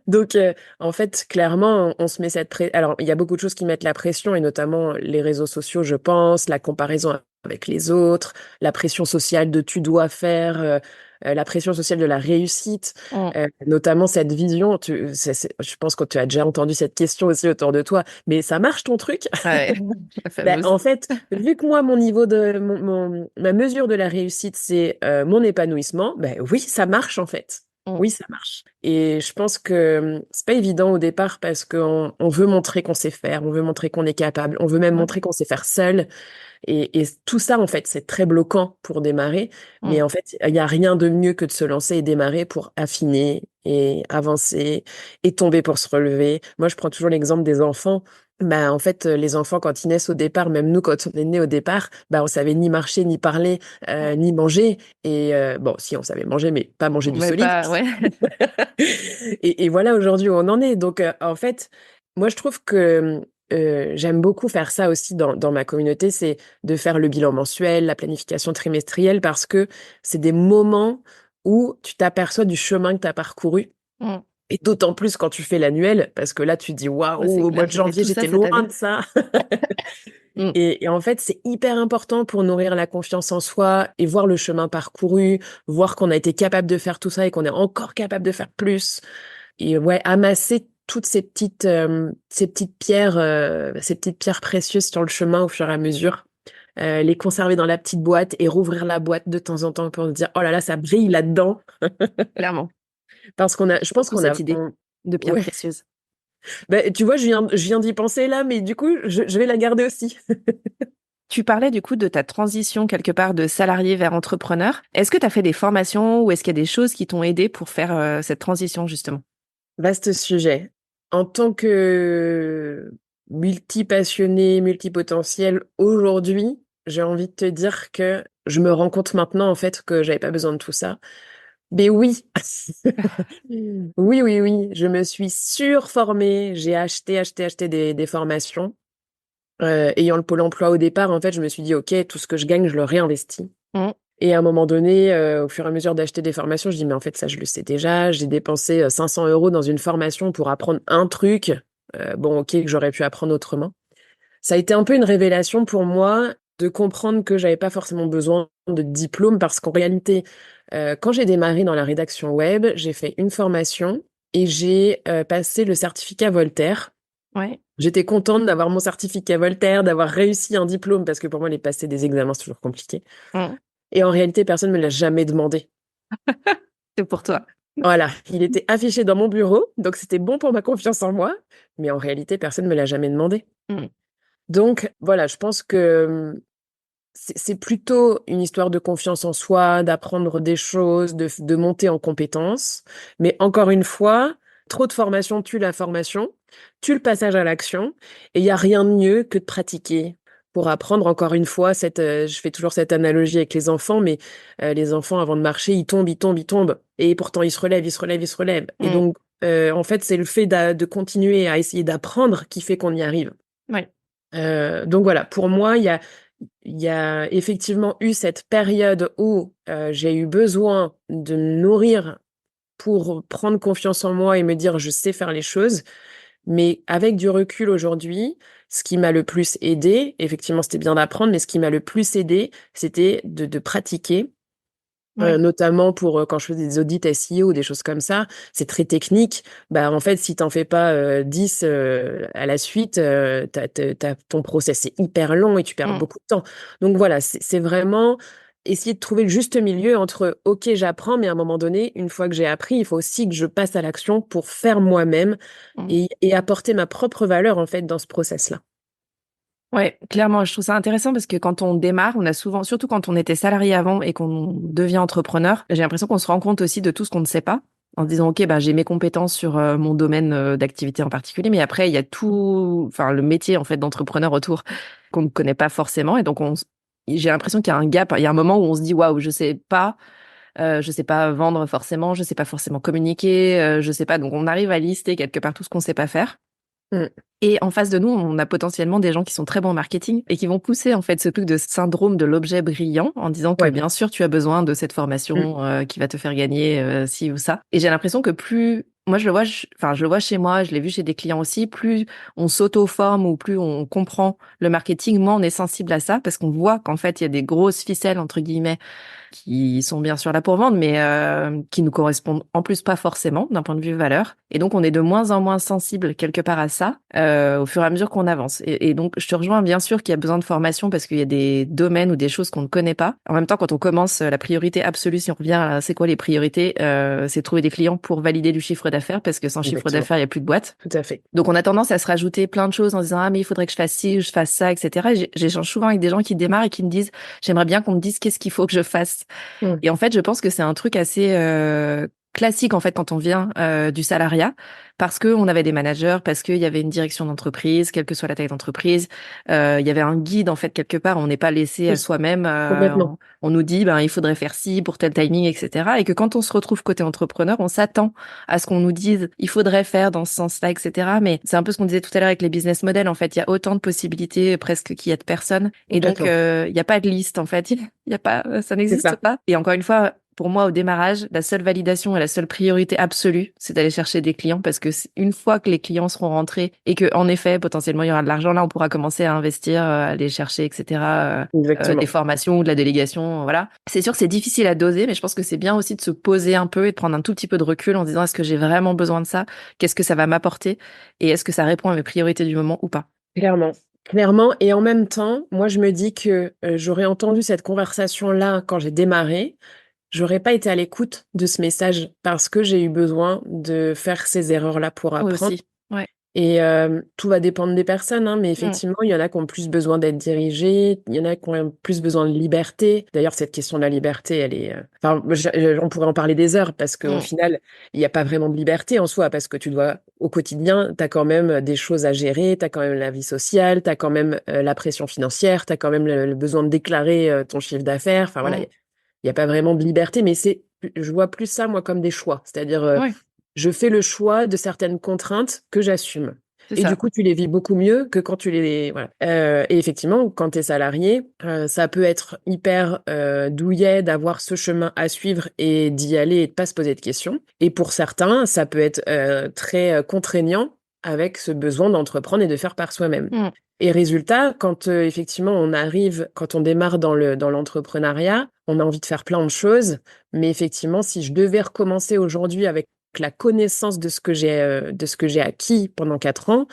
Donc, en fait, clairement, on se met cette pression. Alors, il y a beaucoup de choses qui mettent la pression, et notamment les réseaux sociaux, je pense, la comparaison avec les autres, la pression sociale de tu dois faire, la pression sociale de la réussite, Mm. notamment cette vision. Je pense que tu as déjà entendu cette question aussi autour de toi. Mais ça marche ton truc? Ouais. La Ben, fameuse. en fait, vu que moi, mon niveau de ma mesure de la réussite, c'est mon épanouissement, ben oui, ça marche en fait. Mm. Oui, ça marche. Et je pense que c'est pas évident au départ parce qu'on veut montrer qu'on sait faire, on veut montrer qu'on est capable, on veut même Ouais. montrer qu'on sait faire seul. Et tout ça, en fait, c'est très bloquant pour démarrer. Mais Mm. en fait, il n'y a rien de mieux que de se lancer et démarrer pour affiner et avancer et tomber pour se relever. Moi, je prends toujours l'exemple des enfants. Bah, en fait, les enfants, quand ils naissent au départ, même nous, quand on est nés au départ, bah, on savait ni marcher, ni parler, Mm. ni manger. Et bon, si on savait manger, mais pas manger du Mais solide. pas, ouais. Et voilà aujourd'hui où on en est. Donc, en fait, moi, je trouve que j'aime beaucoup faire ça aussi dans ma communauté, c'est de faire le bilan mensuel, la planification trimestrielle, parce que c'est des moments où tu t'aperçois du chemin que tu as parcouru Mm. Et d'autant plus quand tu fais l'annuel, parce que là, tu te dis, Ouais, c'est waouh, au mois clair, de tu fais janvier, tout ça j'étais cette loin année. de ça. Mm. Et en fait, c'est hyper important pour nourrir la confiance en soi et voir le chemin parcouru, voir qu'on a été capable de faire tout ça et qu'on est encore capable de faire plus. Et ouais, amasser toutes ces petites pierres précieuses sur le chemin au fur et à mesure, les conserver dans la petite boîte et rouvrir la boîte de temps en temps pour se dire, oh là là, ça brille là-dedans. Clairement. Parce qu'on a, je pense Beaucoup qu'on a, cette idée de pierre ouais. précieuse. Ben, tu vois, je viens d'y penser là, mais du coup, je vais la garder aussi. Tu parlais du coup de ta transition quelque part de salarié vers entrepreneur. Est-ce que tu as fait des formations ou est-ce qu'il y a des choses qui t'ont aidé pour faire cette transition justement? Vaste sujet. En tant que multi-passionné, multipotentiel, aujourd'hui, j'ai envie de te dire que je me rends compte maintenant, en fait, que j'avais pas besoin de tout ça. Mais oui, oui, oui, oui, je me suis surformée. J'ai acheté des formations. Ayant le Pôle emploi au départ, en fait, je me suis dit, OK, tout ce que je gagne, je le réinvestis. Mm. Et à un moment donné, au fur et à mesure d'acheter des formations, je dis, mais en fait, ça, je le sais déjà. J'ai dépensé 500 € dans une formation pour apprendre un truc. Bon, OK, que j'aurais pu apprendre autrement. Ça a été un peu une révélation pour moi de comprendre que j'avais pas forcément besoin de diplôme parce qu'en réalité, quand j'ai démarré dans la rédaction web, j'ai fait une formation et j'ai passé le certificat Voltaire. Ouais. J'étais contente d'avoir mon certificat Voltaire, d'avoir réussi un diplôme parce que pour moi, les passer des examens, c'est toujours compliqué. Mm. Et en réalité, personne ne me l'a jamais demandé. C'est pour toi. Voilà, il était affiché dans mon bureau, donc c'était bon pour ma confiance en moi, mais en réalité, personne ne me l'a jamais demandé. Mm. Donc voilà, je pense que c'est plutôt une histoire de confiance en soi, d'apprendre des choses, de monter en compétences. Mais encore une fois, trop de formation tue la formation, tue le passage à l'action, et il y a rien de mieux que de pratiquer. Pour apprendre, encore une fois, je fais toujours cette analogie avec les enfants, mais les enfants, avant de marcher, ils tombent, ils tombent, ils tombent, et pourtant ils se relèvent, ils se relèvent, ils se relèvent. Et Mm. donc, en fait, c'est le fait de continuer à essayer d'apprendre qui fait qu'on y arrive. Ouais. Donc voilà, pour moi, il y a effectivement eu cette période où j'ai eu besoin de me nourrir pour prendre confiance en moi et me dire je sais faire les choses. Mais avec du recul aujourd'hui, ce qui m'a le plus aidé, effectivement, c'était bien d'apprendre, mais ce qui m'a le plus aidé, c'était de pratiquer. Ouais. Notamment pour quand je fais des audits SEO ou des choses comme ça, c'est très technique. Bah en fait, si t'en fais pas 10 à la suite, ton process c'est hyper long et tu perds Mm. beaucoup de temps. Donc voilà, c'est vraiment essayer de trouver le juste milieu entre OK, j'apprends, mais à un moment donné, une fois que j'ai appris, il faut aussi que je passe à l'action pour faire moi-même Mm. et apporter ma propre valeur en fait dans ce process-là. Ouais, clairement, je trouve ça intéressant parce que quand on démarre, on a souvent, surtout quand on était salarié avant et qu'on devient entrepreneur, j'ai l'impression qu'on se rend compte aussi de tout ce qu'on ne sait pas en se disant, OK, bah, j'ai mes compétences sur mon domaine d'activité en particulier, mais après, il y a tout, enfin, le métier, en fait, d'entrepreneur autour qu'on ne connaît pas forcément. Et donc, j'ai l'impression qu'il y a un gap, il y a un moment où on se dit, waouh, je sais pas vendre forcément, je sais pas forcément communiquer, je sais pas. Donc, on arrive à lister quelque part tout ce qu'on sait pas faire. Mm. Et en face de nous, on a potentiellement des gens qui sont très bons en marketing et qui vont pousser en fait ce truc de syndrome de l'objet brillant en disant que Ouais. bien sûr tu as besoin de cette Mm. formation qui va te faire gagner ci ou ça. Et j'ai l'impression que plus moi je le vois, enfin je le vois chez moi, je l'ai vu chez des clients aussi, plus on s'auto-forme ou plus on comprend le marketing, moins on est sensible à ça parce qu'on voit qu'en fait il y a des grosses ficelles entre guillemets qui sont bien sûr là pour vendre, mais qui nous correspondent en plus pas forcément d'un point de vue valeur. Et donc, on est de moins en moins sensible quelque part à ça au fur et à mesure qu'on avance. Et donc, je te rejoins bien sûr qu'il y a besoin de formation parce qu'il y a des domaines ou des choses qu'on ne connaît pas. En même temps, quand on commence, la priorité absolue, si on revient à c'est quoi les priorités, c'est trouver des clients pour valider du chiffre d'affaires parce que sans chiffre Exactement. d'affaires, il n'y a plus de boîte. Tout à fait. Donc, on a tendance à se rajouter plein de choses en disant, ah, mais il faudrait que je fasse ci, je fasse ça, etc. Et j'échange souvent avec des gens qui démarrent et qui me disent, j'aimerais bien qu'on me dise qu'est-ce qu'il faut que je fasse. Mm. Et en fait, je pense que c'est un truc assez classique en fait quand on vient du salariat, parce que on avait des managers, parce qu'il y avait une direction d'entreprise, quelle que soit la taille d'entreprise, il y avait un guide en fait quelque part. On n'est pas laissé à Oui, soi-même. complètement. On nous dit ben il faudrait faire ci pour tel timing, etc. Et que quand on se retrouve côté entrepreneur, on s'attend à ce qu'on nous dise il faudrait faire dans ce sens-là, etc. Mais c'est un peu ce qu'on disait tout à l'heure avec les business models. En fait, il y a autant de possibilités presque qu'il y a de personnes, et donc Complètement. il n'y a pas de liste en fait. Il y a pas, ça C'est n'existe ça. pas. Et encore une fois, pour moi, au démarrage, la seule validation et la seule priorité absolue, c'est d'aller chercher des clients parce que une fois que les clients seront rentrés et que, en effet, potentiellement, il y aura de l'argent, là, on pourra commencer à investir, aller chercher, etc., des Exactement. formations ou de la délégation, voilà. C'est sûr que c'est difficile à doser, mais je pense que c'est bien aussi de se poser un peu et de prendre un tout petit peu de recul en se disant, est-ce que j'ai vraiment besoin de ça? Qu'est-ce que ça va m'apporter? Et est-ce que ça répond à mes priorités du moment ou pas? Clairement. Clairement. Et en même temps, moi, je me dis que j'aurais entendu cette conversation-là quand j'ai démarré. J'aurais pas été à l'écoute de ce message parce que j'ai eu besoin de faire ces erreurs-là pour Moi apprendre. aussi. Ouais. Et tout va dépendre des personnes, hein, mais Mm. effectivement, il y en a qui ont plus besoin d'être dirigés, il y en a qui ont plus besoin de liberté. D'ailleurs, cette question de la liberté, elle est... Enfin, on pourrait en parler des heures, parce qu'au Mm. final, il n'y a pas vraiment de liberté en soi, parce que tu dois, au quotidien, tu as quand même des choses à gérer, tu as quand même la vie sociale, tu as quand même la pression financière, tu as quand même le besoin de déclarer ton chiffre d'affaires. Enfin, voilà, Mm. il n'y a pas vraiment de liberté, mais je vois plus ça, moi, comme des choix. C'est-à-dire... Ouais, je fais le choix de certaines contraintes que j'assume. c'est Et du ça. coup, tu les vis beaucoup mieux que quand tu les... Voilà. Et effectivement, quand tu es salarié, ça peut être hyper douillet d'avoir ce chemin à suivre et d'y aller et de pas se poser de questions. Et pour certains, ça peut être très contraignant avec ce besoin d'entreprendre et de faire par soi-même. Mm. Et résultat, quand effectivement on arrive, quand on démarre dans l'entrepreneuriat, on a envie de faire plein de choses, mais effectivement, si je devais recommencer aujourd'hui avec la connaissance de ce que j'ai acquis pendant 4 ans,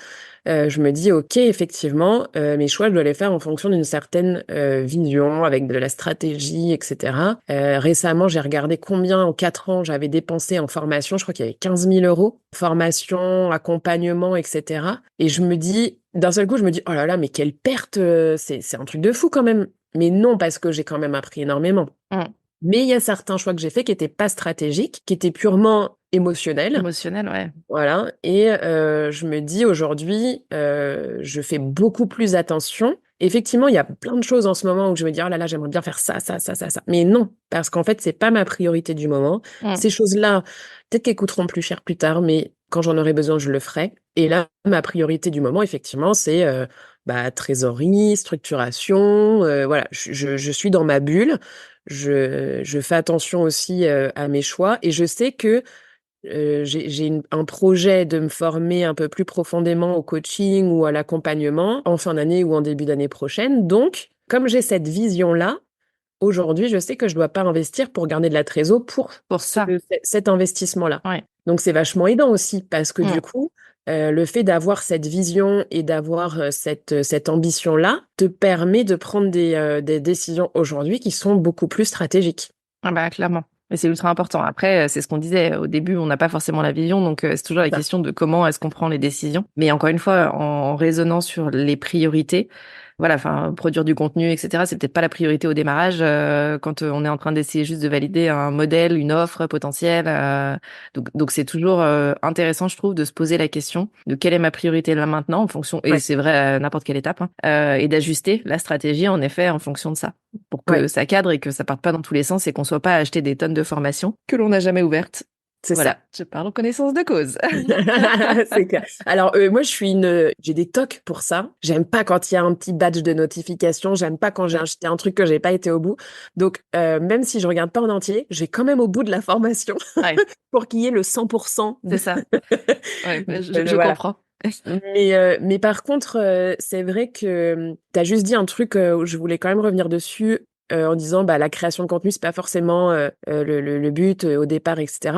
je me dis, OK, effectivement, mes choix, je dois les faire en fonction d'une certaine vision, avec de la stratégie, etc. Récemment, j'ai regardé combien en 4 ans j'avais dépensé en formation. Je crois qu'il y avait 15 000 euros. Formation, accompagnement, etc. Et je me dis, d'un seul coup, je me dis, oh là là, mais quelle perte, c'est un truc de fou quand même. Mais non, parce que j'ai quand même appris énormément. Mm. Mais il y a certains choix que j'ai faits qui étaient pas stratégiques, qui étaient purement émotionnels. Émotionnel, ouais. Voilà. Et je me dis aujourd'hui, je fais beaucoup plus attention. Effectivement, il y a plein de choses en ce moment où je me dis, oh là là, j'aimerais bien faire ça, ça, ça, ça, ça. Mais non, parce qu'en fait, c'est pas ma priorité du moment. Mm. Ces choses-là, peut-être qu'elles coûteront plus cher plus tard, mais quand j'en aurai besoin, je le ferai. Et là, ma priorité du moment, effectivement, c'est trésorerie, structuration. Voilà, je suis dans ma bulle. Je fais attention aussi à mes choix et je sais que j'ai un projet de me former un peu plus profondément au coaching ou à l'accompagnement en fin d'année ou en début d'année prochaine. Donc, comme j'ai cette vision-là, aujourd'hui, je sais que je dois pas investir pour garder de la trésor pour Pour ça. cet investissement-là. Ouais. Donc, c'est vachement aidant aussi parce que Mm. du coup, le fait d'avoir cette vision et d'avoir cette ambition-là te permet de prendre des décisions aujourd'hui qui sont beaucoup plus stratégiques. Ah bah, clairement. Et c'est ultra important. Après, c'est ce qu'on disait au début, on n'a pas forcément la vision, donc c'est toujours la Ça. question de comment est-ce qu'on prend les décisions. Mais encore une fois, en raisonnant sur les priorités, voilà, enfin, produire du contenu, etc., c'est peut-être pas la priorité au démarrage quand on est en train d'essayer juste de valider un modèle, une offre potentielle. Donc c'est toujours intéressant, je trouve, de se poser la question de quelle est ma priorité là maintenant en fonction, et Ouais, c'est vrai à n'importe quelle étape, hein, et d'ajuster la stratégie en effet en fonction de ça, pour que ouais, ça cadre et que ça parte pas dans tous les sens et qu'on soit pas à acheter des tonnes de formations que l'on n'a jamais ouvertes. c'est ça. Voilà, je parle en connaissance de cause. C'est clair. Alors, moi, j'ai des tocs pour ça. J'aime pas quand il y a un petit badge de notification. J'aime pas quand j'ai acheté un truc que j'ai pas été au bout. Donc, même si je regarde pas en entier, je vais quand même au bout de la formation Ouais, pour qu'il y ait le 100% c'est ça. Ouais, je voilà. comprends. Mais par contre, c'est vrai que tu as juste dit un truc où je voulais quand même revenir dessus en disant bah la création de contenu, c'est pas forcément le but au départ, etc.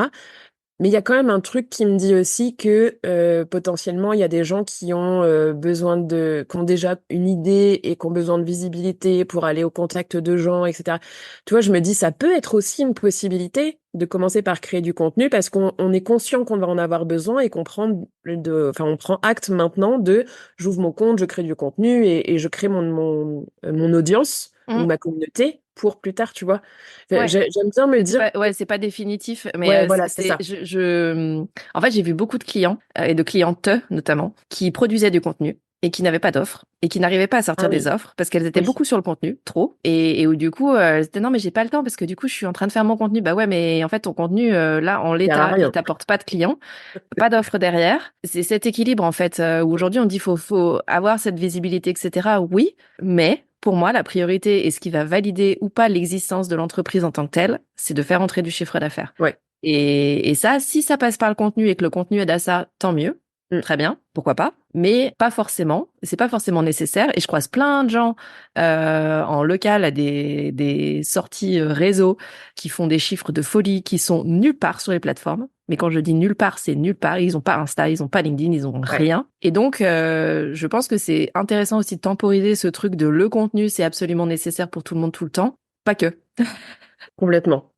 Mais il y a quand même un truc qui me dit aussi que potentiellement, il y a des gens qui ont qui ont déjà une idée et qui ont besoin de visibilité pour aller au contact de gens, etc. Tu vois, je me dis, ça peut être aussi une possibilité de commencer par créer du contenu parce qu'on est conscient qu'on va en avoir besoin et on prend acte maintenant j'ouvre mon compte, je crée du contenu et je crée mon audience ou Mm. ma communauté pour plus tard, tu vois. Ouais. J'aime bien me dire, Ouais, c'est pas définitif, mais ouais, voilà, c'est ça. en fait, j'ai vu beaucoup de clients et de clientes notamment qui produisaient du contenu et qui n'avaient pas d'offres et qui n'arrivaient pas à Ah sortir des oui. offres parce qu'elles étaient Oui, beaucoup sur le contenu, trop, et où du coup, elles étaient non, mais j'ai pas le temps parce que du coup, je suis en train de faire mon contenu. Bah ouais, mais en fait, ton contenu, là, en il sert à l'état, il rien. t'apporte pas de clients, pas d'offres derrière. C'est cet équilibre, en fait, où aujourd'hui, on dit faut avoir cette visibilité, etc. Oui, mais pour moi, la priorité et ce qui va valider ou pas l'existence de l'entreprise en tant que telle, c'est de faire entrer du chiffre d'affaires. Ouais. Et ça, si ça passe par le contenu et que le contenu aide à ça, tant mieux. Très bien, pourquoi pas, mais pas forcément. C'est pas forcément nécessaire. Et je croise plein de gens en local à des sorties réseau qui font des chiffres de folie qui sont nulle part sur les plateformes. Mais quand je dis nulle part, c'est nulle part. Ils ont pas Insta, ils ont pas LinkedIn, ils ont rien. Et donc, je pense que c'est intéressant aussi de temporiser ce truc de le contenu, c'est absolument nécessaire pour tout le monde tout le temps. Pas que. Complètement.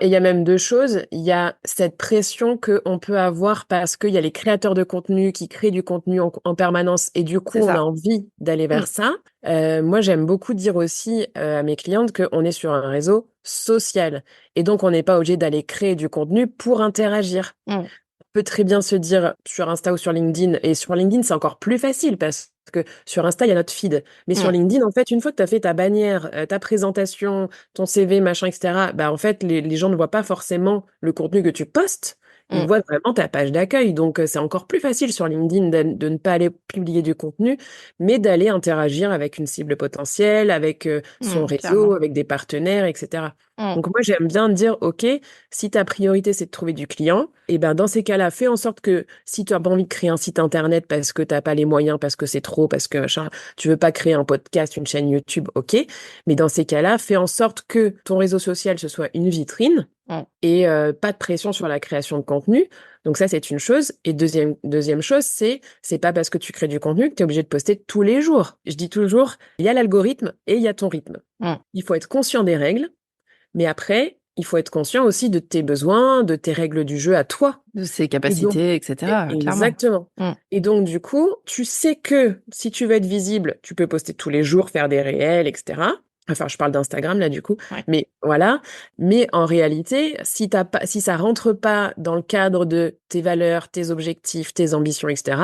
Et il y a même deux choses. Il y a cette pression qu'on peut avoir parce qu'il y a les créateurs de contenu qui créent du contenu en permanence et du coup, C'est on a ça. envie d'aller vers ça. Moi, j'aime beaucoup dire aussi à mes clientes qu'on est sur un réseau social et donc on n'est pas obligé d'aller créer du contenu pour interagir. On peut très bien se dire sur Insta ou sur LinkedIn, et sur LinkedIn, c'est encore plus facile parce que sur Insta, il y a notre feed. Mais sur LinkedIn, en fait, une fois que tu as fait ta bannière, ta présentation, ton CV, machin, etc., bah, en fait, les gens ne voient pas forcément le contenu que tu postes. Ils voient vraiment ta page d'accueil. Donc, c'est encore plus facile sur LinkedIn de ne pas aller publier du contenu, mais d'aller interagir avec une cible potentielle, avec son réseau, Clairement. avec des partenaires, etc. Donc, moi, j'aime bien dire, OK, si ta priorité, c'est de trouver du client, et ben dans ces cas-là, fais en sorte que si tu n'as pas envie de créer un site internet parce que tu n'as pas les moyens, parce que c'est trop, parce que machin, tu veux pas créer un podcast, une chaîne YouTube, OK. Mais dans ces cas-là, fais en sorte que ton réseau social, ce soit une vitrine et pas de pression sur la création de contenu. Donc ça, c'est une chose. Et deuxième chose, c'est pas parce que tu crées du contenu que tu es obligé de poster tous les jours. Je dis toujours, il y a l'algorithme et il y a ton rythme. Il faut être conscient des règles. Mais après, il faut être conscient aussi de tes besoins, de tes règles du jeu à toi. De ses capacités, etc. Clairement. Exactement. Et donc, du coup, tu sais que si tu veux être visible, tu peux poster tous les jours, faire des réels, etc. Enfin, je parle d'Instagram, là, du coup. Ouais. Mais voilà. Mais en réalité, si ça rentre pas dans le cadre de tes valeurs, tes objectifs, tes ambitions, etc.,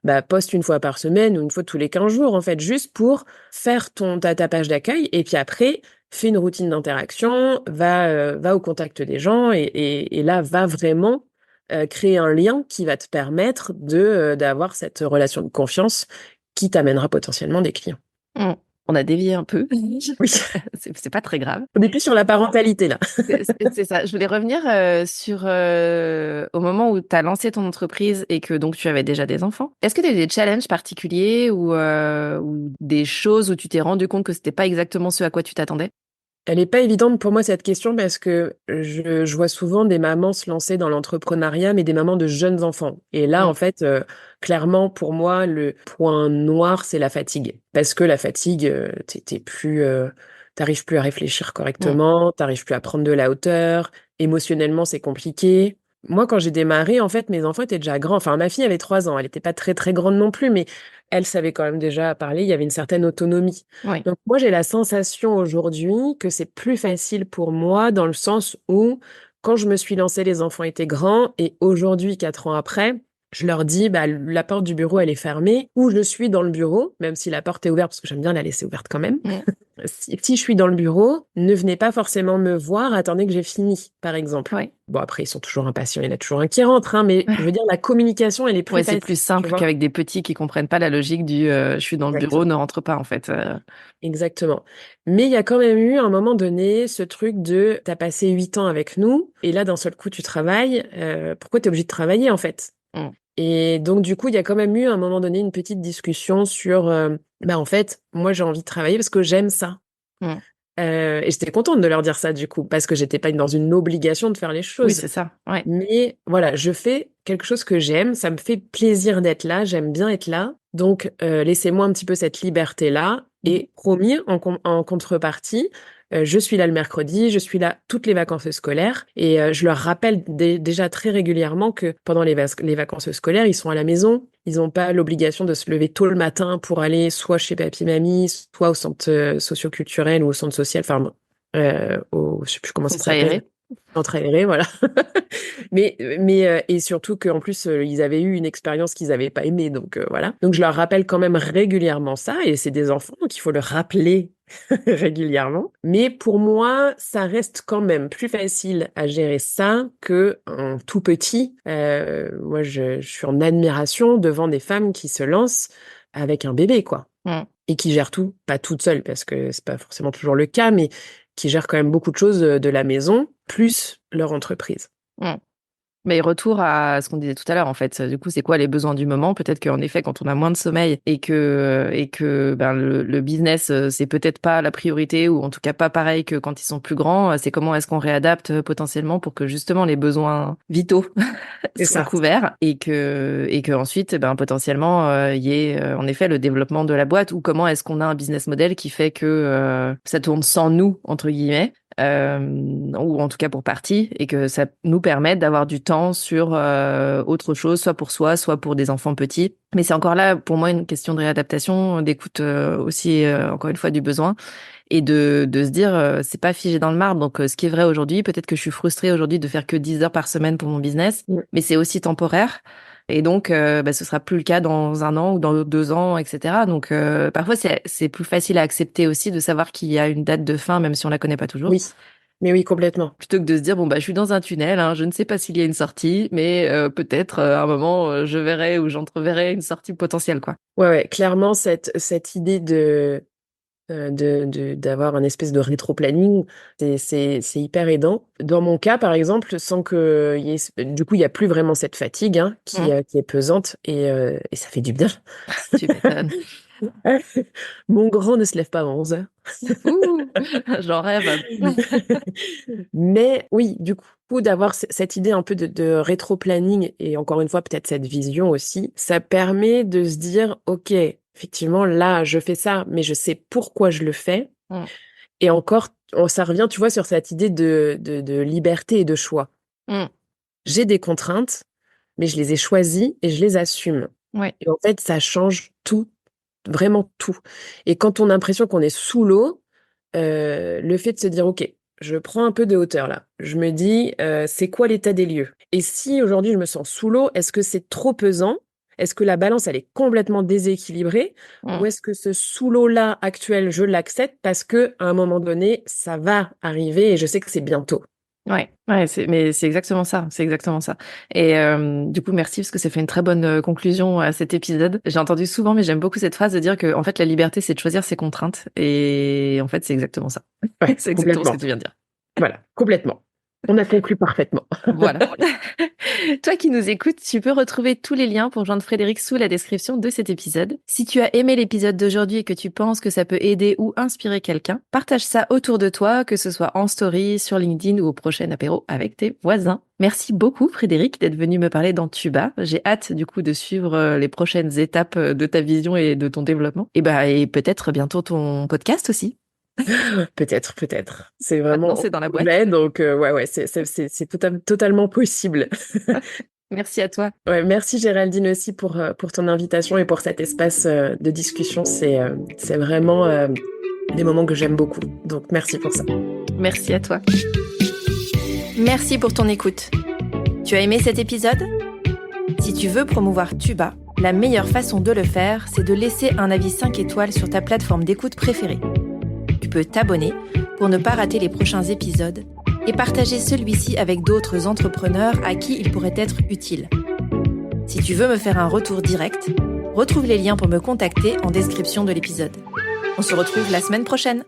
bah, poste une fois par semaine ou une fois tous les 15 jours, en fait, juste pour faire ta page d'accueil. Et puis après, fais une routine d'interaction, va au contact des gens et là, va vraiment créer un lien qui va te permettre d'avoir cette relation de confiance qui t'amènera potentiellement des clients. On a dévié un peu. Oui. C'est pas très grave. On est plus sur la parentalité, là. C'est ça. Je voulais revenir sur au moment où tu as lancé ton entreprise et que donc tu avais déjà des enfants. Est-ce que tu as eu des challenges particuliers ou des choses où tu t'es rendu compte que c'était pas exactement ce à quoi tu t'attendais? Elle est pas évidente pour moi, cette question, parce que je vois souvent des mamans se lancer dans l'entrepreneuriat, mais des mamans de jeunes enfants. Et là, en fait, clairement, pour moi, le point noir, c'est la fatigue. Parce que la fatigue, t'arrives plus à réfléchir correctement, t'arrives plus à prendre de la hauteur. Émotionnellement, c'est compliqué. Moi, quand j'ai démarré, en fait, mes enfants étaient déjà grands. Enfin, ma fille avait 3 ans. Elle n'était pas très, très grande non plus, mais elle savait quand même déjà parler. Il y avait une certaine autonomie. Oui. Donc, moi, j'ai la sensation aujourd'hui que c'est plus facile pour moi dans le sens où, quand je me suis lancée, les enfants étaient grands et aujourd'hui, 4 ans après, je leur dis, bah, la porte du bureau, elle est fermée, ou je suis dans le bureau, même si la porte est ouverte, parce que j'aime bien la laisser ouverte quand même. Si je suis dans le bureau, ne venez pas forcément me voir, attendez que j'ai fini, par exemple. Ouais. Bon, après, ils sont toujours impatients, il y en a toujours un qui rentre, hein, mais je veux dire, la communication, elle est plus Ouais, facile. c'est plus simple tu vois. qu'avec des petits qui comprennent pas la logique du je suis dans le bureau, ne rentre pas en fait. Exactement. Mais il y a quand même eu, à un moment donné, ce truc de t'as passé 8 ans avec nous, et là, d'un seul coup, tu travailles. Pourquoi t'es obligé de travailler, en fait? Et donc, du coup, il y a quand même eu, à un moment donné, une petite discussion sur, bah, en fait, moi, j'ai envie de travailler parce que j'aime ça. Et j'étais contente de leur dire ça, du coup, parce que j'étais pas dans une obligation de faire les Oui, choses. c'est ça. Ouais. Mais voilà, je fais quelque chose que j'aime, ça me fait plaisir d'être là, j'aime bien être là. Donc, laissez-moi un petit peu cette liberté-là. Et promis, en contrepartie, je suis là le mercredi, je suis là toutes les vacances scolaires. Et je leur rappelle déjà très régulièrement que pendant les vacances scolaires, ils sont à la maison. Ils n'ont pas l'obligation de se lever tôt le matin pour aller soit chez papy-mamie, soit au centre socio-culturel ou au centre social, enfin, je sais plus comment ça Centre s'appelle. aéré. Centre aéré, voilà. Mais et surtout qu'en plus, ils avaient eu une expérience qu'ils n'avaient pas aimée, donc voilà. Donc je leur rappelle quand même régulièrement ça, et c'est des enfants, donc il faut le rappeler régulièrement. Mais pour moi, ça reste quand même plus facile à gérer ça que un tout petit. Moi, je suis en admiration devant des femmes qui se lancent avec un bébé, quoi. et qui gère tout, pas toute seule parce que c'est pas forcément toujours le cas, mais qui gère quand même beaucoup de choses de la maison, plus leur entreprise. Mmh. Mais retour à ce qu'on disait tout à l'heure, en fait. Du coup, c'est quoi les besoins du moment? Peut-être qu'en effet, quand on a moins de sommeil et que ben, le business, c'est peut-être pas la priorité ou en tout cas pas pareil que quand ils sont plus grands, c'est comment est-ce qu'on réadapte potentiellement pour que justement les besoins vitaux C'est soient ça. couverts et que ensuite, ben, potentiellement, il y ait en effet le développement de la boîte ou comment est-ce qu'on a un business model qui fait que ça tourne sans nous, entre guillemets. Ou en tout cas pour partie, et que ça nous permette d'avoir du temps sur autre chose, soit pour soi, soit pour des enfants petits. Mais c'est encore là, pour moi, une question de réadaptation, d'écoute aussi, encore une fois, du besoin, et de se dire, c'est pas figé dans le marbre. Donc, ce qui est vrai aujourd'hui, peut-être que je suis frustrée aujourd'hui de faire que 10 heures par semaine pour mon business, mais c'est aussi temporaire. Et donc, ce sera plus le cas dans 1 an ou dans 2 ans, etc. Donc, parfois, c'est plus facile à accepter aussi de savoir qu'il y a une date de fin, même si on la connaît pas toujours. Oui, mais oui, complètement. Plutôt que de se dire, bon, je suis dans un tunnel, hein, je ne sais pas s'il y a une sortie, mais peut-être à un moment, je verrai ou j'entreverrai une sortie potentielle, quoi. Ouais, clairement, cette idée d'avoir un espèce de rétro-planning, c'est hyper aidant. Dans mon cas, par exemple, sans que du coup, il y a plus vraiment cette fatigue qui est pesante et ça fait du bien. Tu m'étonnes. Mon grand ne se lève pas à 11 heures. Ouh, j'en rêve. Mais oui, du coup, d'avoir cette idée un peu de rétro-planning et encore une fois, peut-être cette vision aussi, ça permet de se dire, OK, effectivement, là, je fais ça, mais je sais pourquoi je le fais. Et encore, ça revient, tu vois, sur cette idée de liberté et de choix. J'ai des contraintes, mais je les ai choisies et je les assume. Ouais. Et en fait, ça change tout, vraiment tout. Et quand on a l'impression qu'on est sous l'eau, le fait de se dire, OK, je prends un peu de hauteur là. Je me dis, c'est quoi l'état des lieux? Et si aujourd'hui je me sens sous l'eau, est-ce que c'est trop pesant? Est-ce que la balance, elle est complètement déséquilibrée? Ou est-ce que ce sous l'eau-là actuel, je l'accepte parce que à un moment donné, ça va arriver et je sais que c'est bientôt. Ouais, mais c'est exactement ça, c'est exactement ça. Et du coup, merci parce que ça fait une très bonne conclusion à cet épisode. J'ai entendu souvent, mais j'aime beaucoup cette phrase de dire que en fait la liberté c'est de choisir ses contraintes. Et en fait, c'est exactement ça. Ouais, C'est exactement ce que tu viens de dire. Voilà, complètement. On a conclu parfaitement. Voilà. Toi qui nous écoutes, tu peux retrouver tous les liens pour joindre Frédéric sous la description de cet épisode. Si tu as aimé l'épisode d'aujourd'hui et que tu penses que ça peut aider ou inspirer quelqu'un, partage ça autour de toi, que ce soit en story, sur LinkedIn ou au prochain apéro avec tes voisins. Merci beaucoup Frédéric d'être venu me parler d'Antuba. J'ai hâte du coup de suivre les prochaines étapes de ta vision et de ton développement. Et peut-être bientôt ton podcast aussi. Peut-être. C'est vraiment Maintenant, c'est dans la boîte. donc c'est totalement possible. Merci à toi. Ouais, merci Géraldine aussi pour ton invitation et pour cet espace de discussion. C'est vraiment des moments que j'aime beaucoup. Donc merci pour ça. Merci à toi. Merci pour ton écoute. Tu as aimé cet épisode? Si tu veux promouvoir Tuba, la meilleure façon de le faire, c'est de laisser un avis 5 étoiles sur ta plateforme d'écoute préférée. Tu peux t'abonner pour ne pas rater les prochains épisodes et partager celui-ci avec d'autres entrepreneurs à qui il pourrait être utile. Si tu veux me faire un retour direct, retrouve les liens pour me contacter en description de l'épisode. On se retrouve la semaine prochaine.